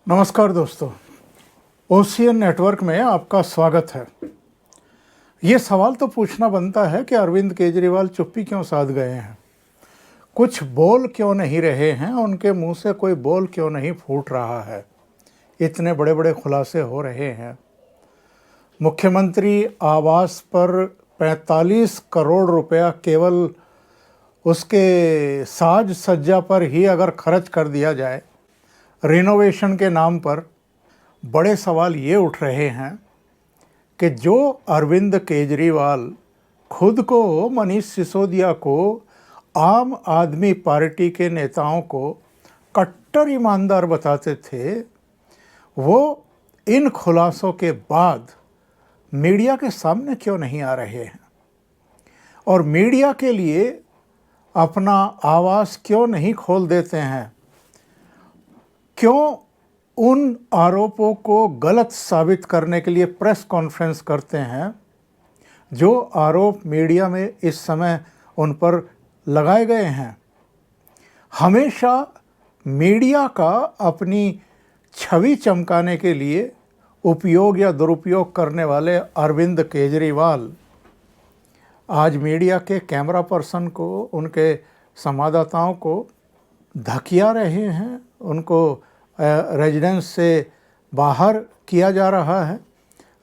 नमस्कार दोस्तों, ocean network में आपका स्वागत है। ये सवाल तो पूछना बनता है कि अरविंद केजरीवाल चुप्पी क्यों साध गए हैं, कुछ बोल क्यों नहीं रहे हैं, उनके मुंह से कोई बोल क्यों नहीं फूट रहा है। इतने बड़े बड़े खुलासे हो रहे हैं। मुख्यमंत्री आवास पर 45 करोड़ रुपया केवल उसके साज सज्जा पर ही अगर खर्च कर दिया जाए रिनोवेशन के नाम पर, बड़े सवाल ये उठ रहे हैं कि जो अरविंद केजरीवाल खुद को, मनीष सिसोदिया को, आम आदमी पार्टी के नेताओं को कट्टर ईमानदार बताते थे, वो इन खुलासों के बाद मीडिया के सामने क्यों नहीं आ रहे हैं और मीडिया के लिए अपना आवाज़ क्यों नहीं खोल देते हैं, क्यों उन आरोपों को गलत साबित करने के लिए प्रेस कॉन्फ्रेंस करते हैं जो आरोप मीडिया में इस समय उन पर लगाए गए हैं। हमेशा मीडिया का अपनी छवि चमकाने के लिए उपयोग या दुरुपयोग करने वाले अरविंद केजरीवाल आज मीडिया के कैमरा पर्सन को, उनके संवाददाताओं को धकिया रहे हैं, उनको रेजिडेंस से बाहर किया जा रहा है,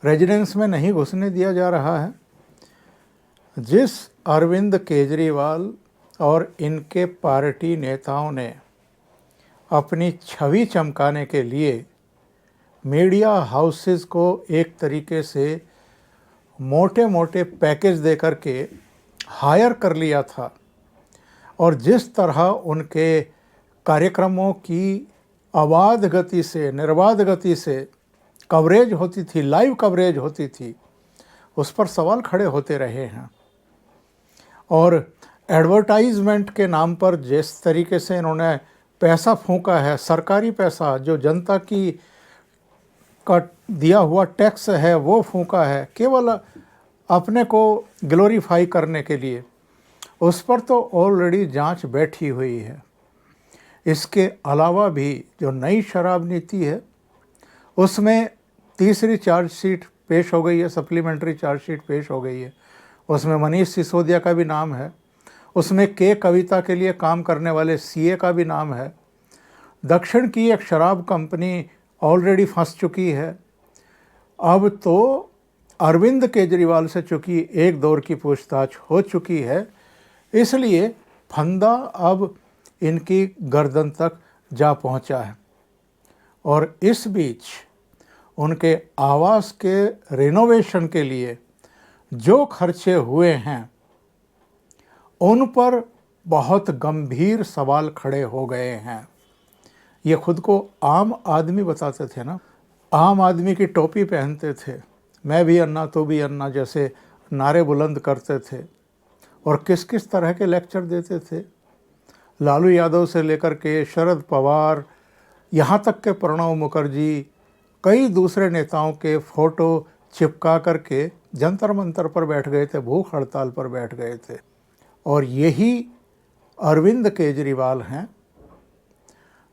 रेजिडेंस में नहीं घुसने दिया जा रहा है। जिस अरविंद केजरीवाल और इनके पार्टी नेताओं ने अपनी छवि चमकाने के लिए मीडिया हाउसेस को एक तरीके से मोटे मोटे पैकेज दे करके हायर कर लिया था और जिस तरह उनके कार्यक्रमों की अबाध गति से, निर्बाध गति से कवरेज होती थी, लाइव कवरेज होती थी, उस पर सवाल खड़े होते रहे हैं। और एडवर्टाइजमेंट के नाम पर जिस तरीके से इन्होंने पैसा फूंका है, सरकारी पैसा जो जनता की का दिया हुआ टैक्स है वो फूंका है केवल अपने को ग्लोरीफाई करने के लिए, उस पर तो ऑलरेडी जांच बैठी हुई है। इसके अलावा भी जो नई शराब नीति है उसमें तीसरी चार्जशीट पेश हो गई है, सप्लीमेंट्री चार्जशीट पेश हो गई है। उसमें मनीष सिसोदिया का भी नाम है, उसमें के कविता के लिए काम करने वाले सीए का भी नाम है। दक्षिण की एक शराब कंपनी ऑलरेडी फंस चुकी है। अब तो अरविंद केजरीवाल से चूँकि एक दौर की पूछताछ हो चुकी है, इसलिए फंदा अब इनकी गर्दन तक जा पहुंचा है। और इस बीच उनके आवास के रिनोवेशन के लिए जो खर्चे हुए हैं उन पर बहुत गंभीर सवाल खड़े हो गए हैं। ये खुद को आम आदमी बताते थे ना, आम आदमी की टोपी पहनते थे, मैं भी अन्ना तू भी अन्ना जैसे नारे बुलंद करते थे और किस किस तरह के लेक्चर देते थे। लालू यादव से लेकर के शरद पवार, यहाँ तक के प्रणब मुखर्जी, कई दूसरे नेताओं के फ़ोटो चिपका करके जंतर मंतर पर बैठ गए थे, भूख हड़ताल पर बैठ गए थे। और यही अरविंद केजरीवाल हैं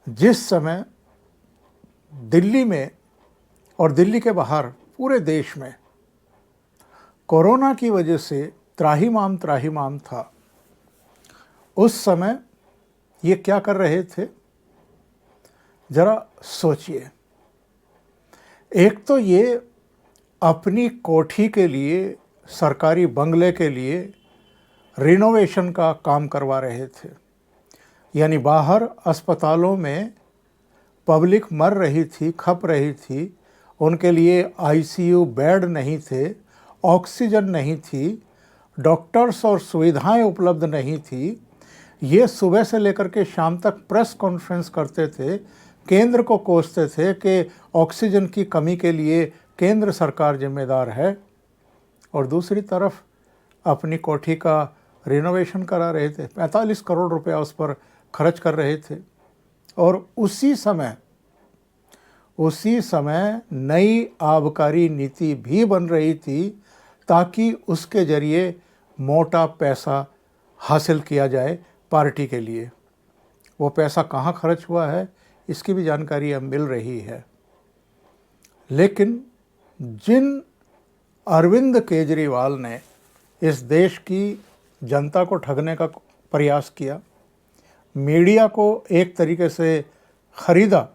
जिस समय दिल्ली में और दिल्ली के बाहर पूरे देश में कोरोना की वजह से त्राहिमाम था, उस समय ये क्या कर रहे थे जरा सोचिए। एक तो ये अपनी कोठी के लिए, सरकारी बंगले के लिए रिनोवेशन का काम करवा रहे थे, यानी बाहर अस्पतालों में पब्लिक मर रही थी, खप रही थी, उनके लिए आईसीयू बेड नहीं थे, ऑक्सीजन नहीं थी, डॉक्टर्स और सुविधाएं उपलब्ध नहीं थी। ये सुबह से लेकर के शाम तक प्रेस कॉन्फ्रेंस करते थे, केंद्र को कोसते थे कि ऑक्सीजन की कमी के लिए केंद्र सरकार जिम्मेदार है, और दूसरी तरफ अपनी कोठी का रिनोवेशन करा रहे थे। 45 करोड़ रुपया उस पर खर्च कर रहे थे। और उसी समय नई आबकारी नीति भी बन रही थी ताकि उसके जरिए मोटा पैसा हासिल किया जाए पार्टी के लिए। वो पैसा कहाँ खर्च हुआ है इसकी भी जानकारी अब मिल रही है। लेकिन जिन अरविंद केजरीवाल ने इस देश की जनता को ठगने का प्रयास किया, मीडिया को एक तरीके से खरीदा,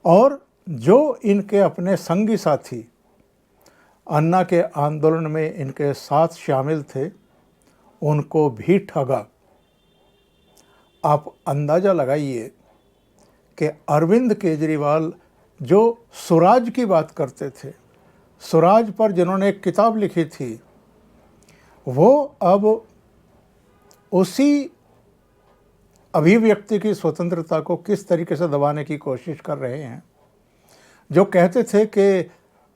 और जो इनके अपने संगी साथी अन्ना के आंदोलन में इनके साथ शामिल थे, उनको भी ठगा। आप अंदाज़ा लगाइए कि अरविंद केजरीवाल जो स्वराज की बात करते थे, स्वराज पर जिन्होंने एक किताब लिखी थी, वो अब उसी अभिव्यक्ति की स्वतंत्रता को किस तरीके से दबाने की कोशिश कर रहे हैं। जो कहते थे कि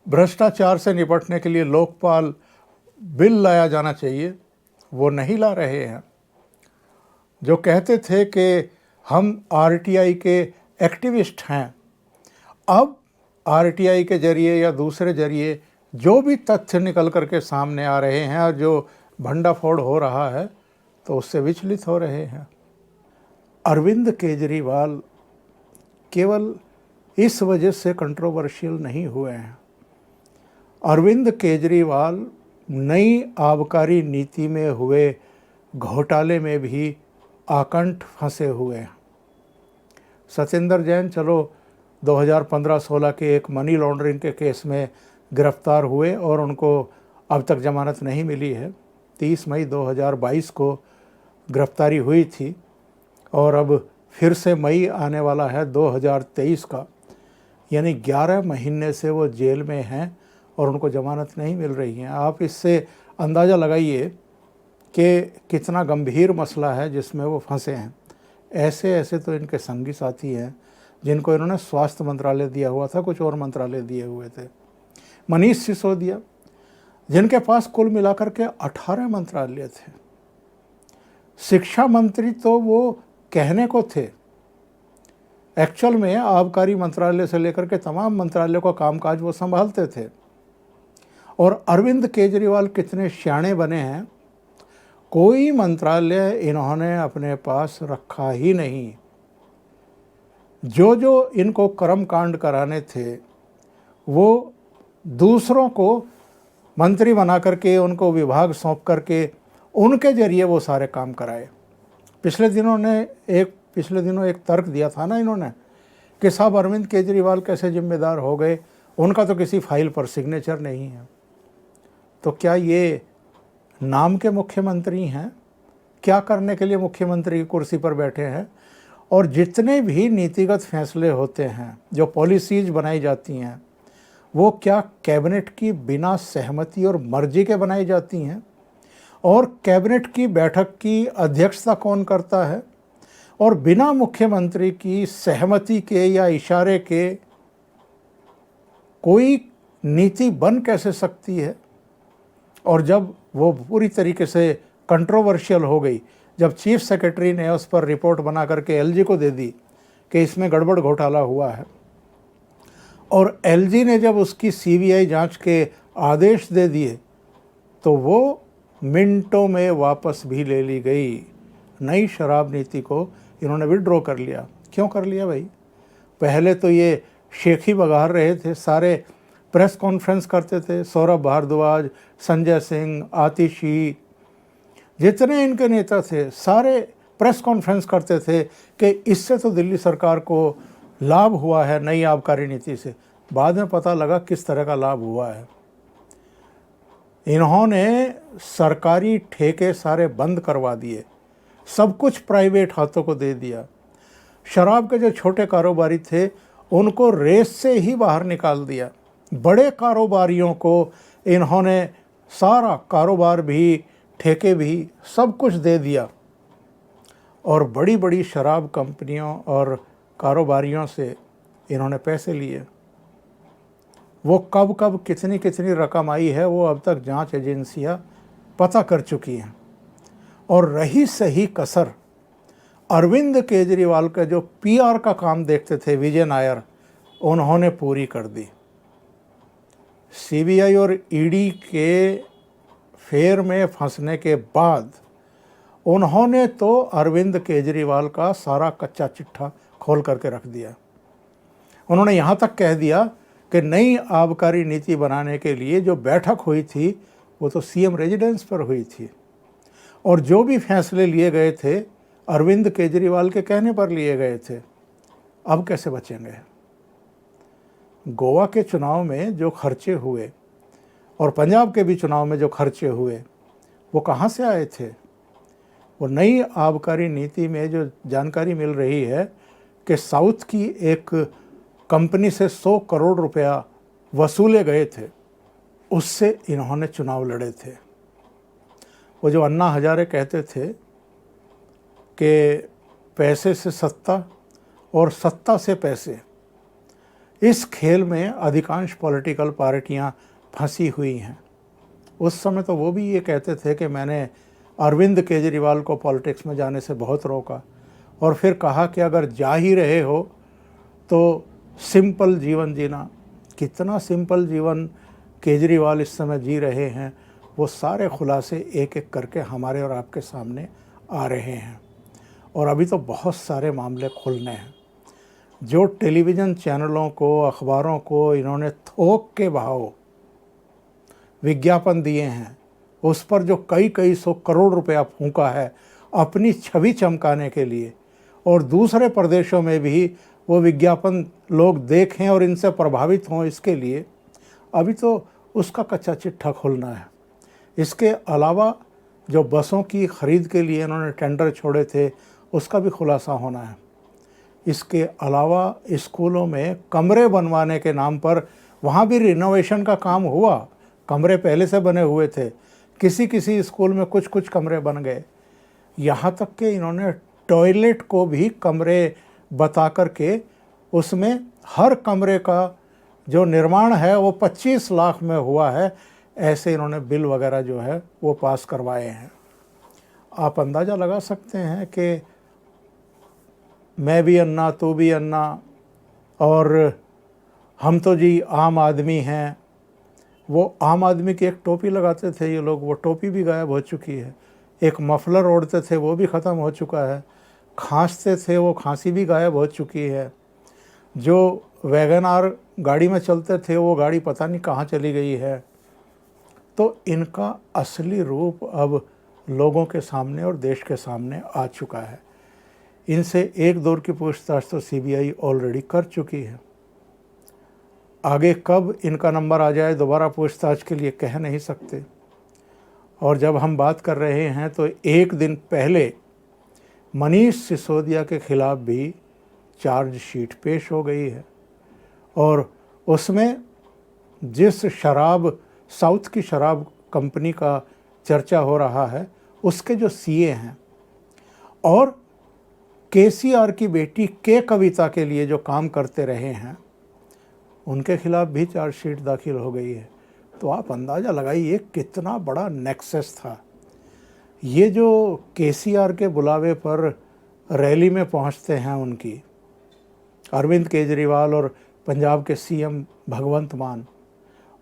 भ्रष्टाचार से निपटने के लिए लोकपाल बिल लाया जाना चाहिए, वो नहीं ला रहे हैं। जो कहते थे कि हम आरटीआई के एक्टिविस्ट हैं, अब आरटीआई के जरिए या दूसरे जरिए जो भी तथ्य निकल करके सामने आ रहे हैं और जो भंडाफोड़ हो रहा है, तो उससे विचलित हो रहे हैं। अरविंद केजरीवाल केवल इस वजह से कंट्रोवर्शियल नहीं हुए हैं। अरविंद केजरीवाल नई आबकारी नीति में हुए घोटाले में भी आकंठ फंसे हुए हैं। सत्येंद्र जैन चलो 2015-16 के एक मनी लॉन्ड्रिंग के केस में गिरफ्तार हुए और उनको अब तक जमानत नहीं मिली है। 30 मई 2022 को गिरफ्तारी हुई थी और अब फिर से मई आने वाला है 2023 का, यानी 11 महीने से वो जेल में हैं और उनको ज़मानत नहीं मिल रही है। आप इससे अंदाज़ा लगाइए कि कितना गंभीर मसला है जिसमें वो फंसे हैं। ऐसे ऐसे तो इनके संगी साथी हैं जिनको इन्होंने स्वास्थ्य मंत्रालय दिया हुआ था, कुछ और मंत्रालय दिए हुए थे। मनीष सिसोदिया, जिनके पास कुल मिलाकर के 18 मंत्रालय थे। शिक्षा मंत्री तो वो कहने को थे, एक्चुअल में आबकारी मंत्रालय से लेकर के तमाम मंत्रालयों का कामकाज वो संभालते थे। और अरविंद केजरीवाल कितने श्याणे बने हैं, कोई मंत्रालय इन्होंने अपने पास रखा ही नहीं। जो जो इनको कर्मकांड कराने थे वो दूसरों को मंत्री बना करके, उनको विभाग सौंप करके, उनके जरिए वो सारे काम कराए। पिछले दिनों एक तर्क दिया था ना इन्होंने कि साहब अरविंद केजरीवाल कैसे जिम्मेदार हो गए, उनका तो किसी फाइल पर सिग्नेचर नहीं है। तो क्या ये नाम के मुख्यमंत्री हैं? क्या करने के लिए मुख्यमंत्री की कुर्सी पर बैठे हैं? और जितने भी नीतिगत फैसले होते हैं, जो पॉलिसीज बनाई जाती हैं, वो क्या कैबिनेट की बिना सहमति और मर्जी के बनाई जाती हैं? और कैबिनेट की बैठक की अध्यक्षता कौन करता है? और बिना मुख्यमंत्री की सहमति के या इशारे के कोई नीति बन कैसे सकती है? और जब वो पूरी तरीके से कंट्रोवर्शियल हो गई, जब चीफ सेक्रेटरी ने उस पर रिपोर्ट बना करके एलजी को दे दी कि इसमें गड़बड़ घोटाला हुआ है, और एलजी ने जब उसकी सीबीआई जांच के आदेश दे दिए, तो वो मिनटों में वापस भी ले ली गई। नई शराब नीति को इन्होंने विड्रॉ कर लिया। क्यों कर लिया भाई? पहले तो ये शेखी बघार रहे थे, सारे प्रेस कॉन्फ्रेंस करते थे। सौरभ भारद्वाज, संजय सिंह, आतिशी, जितने इनके नेता थे सारे प्रेस कॉन्फ्रेंस करते थे कि इससे तो दिल्ली सरकार को लाभ हुआ है नई आबकारी नीति से। बाद में पता लगा किस तरह का लाभ हुआ है। इन्होंने सरकारी ठेके सारे बंद करवा दिए, सब कुछ प्राइवेट हाथों को दे दिया। शराब के जो छोटे कारोबारी थे उनको रेस से ही बाहर निकाल दिया। बड़े कारोबारियों को इन्होंने सारा कारोबार भी, ठेके भी, सब कुछ दे दिया। और बड़ी बड़ी शराब कंपनियों और कारोबारियों से इन्होंने पैसे लिए। वो कब कब कितनी कितनी रकम आई है वो अब तक जांच एजेंसियां पता कर चुकी हैं। और रही सही कसर, अरविंद केजरीवाल का जो पीआर का काम देखते थे विजय नायर, उन्होंने पूरी कर दी। सीबीआई और ईडी के फेर में फंसने के बाद उन्होंने तो अरविंद केजरीवाल का सारा कच्चा चिट्ठा खोल करके रख दिया। उन्होंने यहाँ तक कह दिया कि नई आबकारी नीति बनाने के लिए जो बैठक हुई थी वो तो सीएम रेजिडेंस पर हुई थी, और जो भी फैसले लिए गए थे अरविंद केजरीवाल के कहने पर लिए गए थे। अब कैसे बचेंगे? गोवा के चुनाव में जो खर्चे हुए और पंजाब के भी चुनाव में जो खर्चे हुए वो कहाँ से आए थे? वो नई आबकारी नीति में जो जानकारी मिल रही है कि साउथ की एक कंपनी से 100 करोड़ रुपया वसूले गए थे, उससे इन्होंने चुनाव लड़े थे। वो जो अन्ना हजारे कहते थे कि पैसे से सत्ता और सत्ता से पैसे, इस खेल में अधिकांश पॉलिटिकल पार्टियां फंसी हुई हैं। उस समय तो वो भी ये कहते थे कि मैंने अरविंद केजरीवाल को पॉलिटिक्स में जाने से बहुत रोका, और फिर कहा कि अगर जा ही रहे हो तो सिंपल जीवन जीना। कितना सिंपल जीवन केजरीवाल इस समय जी रहे हैं, वो सारे खुलासे एक एक करके हमारे और आपके सामने आ रहे हैं। और अभी तो बहुत सारे मामले खुलने हैं। जो टेलीविज़न चैनलों को, अखबारों को इन्होंने थोक के भाव विज्ञापन दिए हैं, उस पर जो कई कई सौ करोड़ रुपया फूंका है अपनी छवि चमकाने के लिए, और दूसरे प्रदेशों में भी वो विज्ञापन लोग देखें और इनसे प्रभावित हों, इसके लिए अभी तो उसका कच्चा चिट्ठा खुलना है। इसके अलावा जो बसों की ख़रीद के लिए इन्होंने टेंडर छोड़े थे उसका भी खुलासा होना है। इसके अलावा स्कूलों में कमरे बनवाने के नाम पर वहाँ भी रिनोवेशन का काम हुआ। कमरे पहले से बने हुए थे, किसी किसी स्कूल में कुछ कुछ कमरे बन गए। यहाँ तक कि इन्होंने टॉयलेट को भी कमरे बता करके उसमें हर कमरे का जो निर्माण है वो 25 लाख में हुआ है, ऐसे इन्होंने बिल वगैरह जो है वो पास करवाए हैं। आप अंदाज़ा लगा सकते हैं कि मैं भी अन्ना, तू भी अन्ना, और हम तो जी आम आदमी हैं। वो आम आदमी की एक टोपी लगाते थे ये लोग, वो टोपी भी गायब हो चुकी है। एक मफलर ओढ़ते थे वो भी ख़त्म हो चुका है। खांसते थे वो खांसी भी गायब हो चुकी है। जो वैगन आर गाड़ी में चलते थे वो गाड़ी पता नहीं कहाँ चली गई है। तो इनका असली रूप अब लोगों के सामने और देश के सामने आ चुका है। इनसे एक दौर की पूछताछ तो सीबीआई ऑलरेडी कर चुकी है। आगे कब इनका नंबर आ जाए दोबारा पूछताछ के लिए कह नहीं सकते। और जब हम बात कर रहे हैं तो एक दिन पहले मनीष सिसोदिया के खिलाफ भी चार्जशीट पेश हो गई है, और उसमें जिस शराब, साउथ की शराब कंपनी का चर्चा हो रहा है, उसके जो सीए हैं और केसीआर की बेटी के कविता के लिए जो काम करते रहे हैं, उनके खिलाफ भी चार्जशीट दाखिल हो गई है। तो आप अंदाज़ा लगाइए कितना बड़ा नेक्सस था। ये जो केसीआर के बुलावे पर रैली में पहुंचते हैं उनकी, अरविंद केजरीवाल और पंजाब के सीएम भगवंत मान,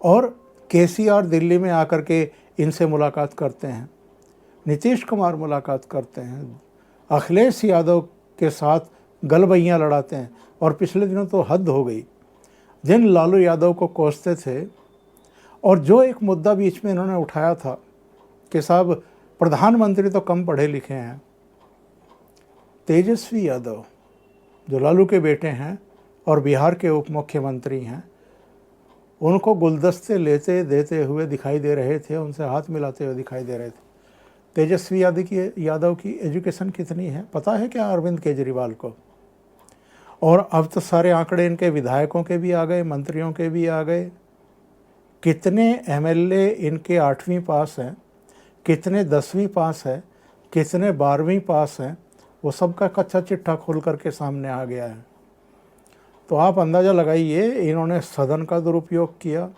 और केसीआर दिल्ली में आकर के इनसे मुलाकात करते हैं, नीतीश कुमार मुलाकात करते हैं, अखिलेश यादव के साथ गलबैयाँ लड़ाते हैं। और पिछले दिनों तो हद हो गई, जिन लालू यादव को कोसते थे, और जो एक मुद्दा बीच में इन्होंने उठाया था कि साहब प्रधानमंत्री तो कम पढ़े लिखे हैं, तेजस्वी यादव जो लालू के बेटे हैं और बिहार के उप मुख्यमंत्री हैं, उनको गुलदस्ते लेते देते हुए दिखाई दे रहे थे, उनसे हाथ मिलाते हुए दिखाई दे रहे थे। तेजस्वी यादव की एजुकेशन कितनी है पता है क्या अरविंद केजरीवाल को? और अब तो सारे आंकड़े इनके विधायकों के भी आ गए, मंत्रियों के भी आ गए। कितने एमएलए इनके 8वीं पास हैं, कितने 10वीं पास है, कितने 12वीं पास हैं, वो सब का कच्चा चिट्ठा खुल करके सामने आ गया है। तो आप अंदाज़ा लगाइए, इन्होंने सदन का दुरुपयोग किया,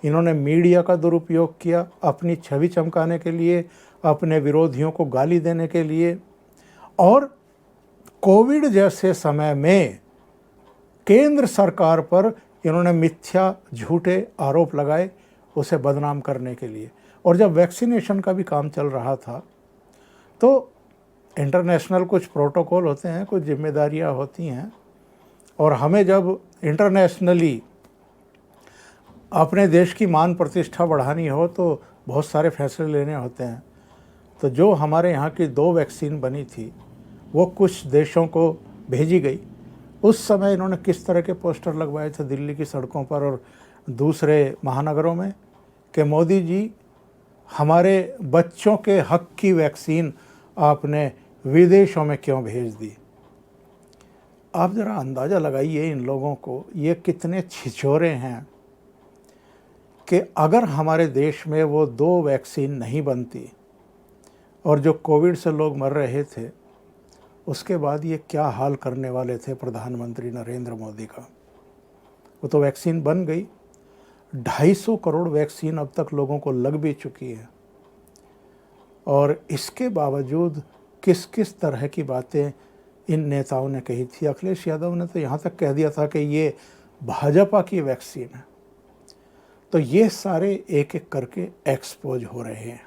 इन्होंने मीडिया का दुरुपयोग किया अपनी छवि चमकाने के लिए, अपने विरोधियों को गाली देने के लिए, और कोविड जैसे समय में केंद्र सरकार पर इन्होंने मिथ्या झूठे आरोप लगाए उसे बदनाम करने के लिए। और जब वैक्सीनेशन का भी काम चल रहा था तो इंटरनेशनल कुछ प्रोटोकॉल होते हैं, कुछ जिम्मेदारियां होती हैं, और हमें जब इंटरनेशनली अपने देश की मान प्रतिष्ठा बढ़ानी हो तो बहुत सारे फैसले लेने होते हैं। तो जो हमारे यहाँ की 2 वैक्सीन बनी थी वो कुछ देशों को भेजी गई। उस समय इन्होंने किस तरह के पोस्टर लगवाए थे दिल्ली की सड़कों पर और दूसरे महानगरों में कि मोदी जी, हमारे बच्चों के हक की वैक्सीन आपने विदेशों में क्यों भेज दी। आप ज़रा अंदाज़ा लगाइए इन लोगों को ये कितने छिछोरे हैं कि अगर हमारे देश में वो 2 वैक्सीन नहीं बनती और जो कोविड से लोग मर रहे थे, उसके बाद ये क्या हाल करने वाले थे प्रधानमंत्री नरेंद्र मोदी का। वो तो वैक्सीन बन गई, 250 करोड़ वैक्सीन अब तक लोगों को लग भी चुकी है, और इसके बावजूद किस किस तरह की बातें इन नेताओं ने कही थी। अखिलेश यादव ने तो यहाँ तक कह दिया था कि ये भाजपा की वैक्सीन है। तो ये सारे एक एक करके एक्सपोज हो रहे हैं।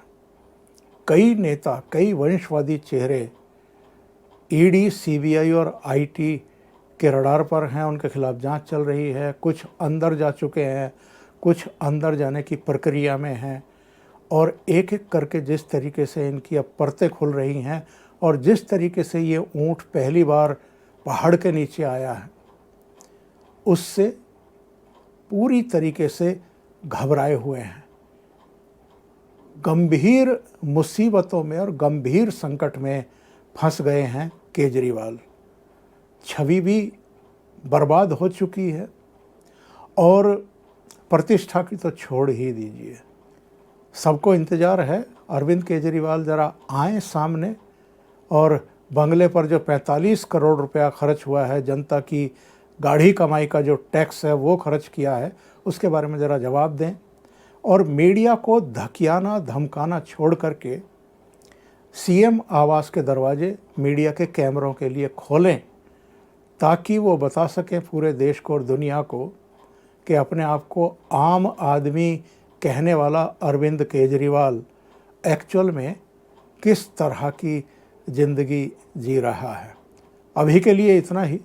कई नेता, कई वंशवादी चेहरे ईडी, सीबीआई और आईटी के रडार पर हैं, उनके खिलाफ जांच चल रही है। कुछ अंदर जा चुके हैं, कुछ अंदर जाने की प्रक्रिया में हैं, और एक एक करके जिस तरीके से इनकी अब परतें खुल रही हैं और जिस तरीके से ये ऊँट पहली बार पहाड़ के नीचे आया है, उससे पूरी तरीके से घबराए हुए हैं। गंभीर मुसीबतों में और गंभीर संकट में फंस गए हैं केजरीवाल। छवि भी बर्बाद हो चुकी है और प्रतिष्ठा की तो छोड़ ही दीजिए। सबको इंतज़ार है अरविंद केजरीवाल ज़रा आए सामने और बंगले पर जो 45 करोड़ रुपया खर्च हुआ है, जनता की गाढ़ी कमाई का जो टैक्स है वो खर्च किया है, उसके बारे में ज़रा जवाब दें। और मीडिया को धकियाना धमकाना छोड़ करके सीएम आवास के दरवाजे मीडिया के कैमरों के लिए खोलें, ताकि वो बता सकें पूरे देश को और दुनिया को कि अपने आप को आम आदमी कहने वाला अरविंद केजरीवाल एक्चुअल में किस तरह की ज़िंदगी जी रहा है। अभी के लिए इतना ही।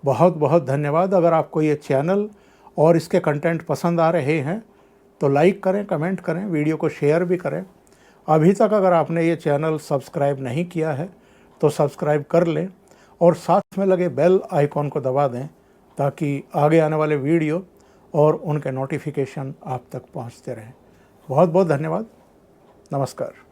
बहुत बहुत धन्यवाद। अगर आपको ये चैनल और इसके कंटेंट पसंद आ रहे हैं तो लाइक करें, कमेंट करें, वीडियो को शेयर भी करें। अभी तक अगर आपने ये चैनल सब्सक्राइब नहीं किया है तो सब्सक्राइब कर लें और साथ में लगे बेल आइकॉन को दबा दें, ताकि आगे आने वाले वीडियो और उनके नोटिफिकेशन आप तक पहुंचते रहें। बहुत बहुत धन्यवाद। नमस्कार।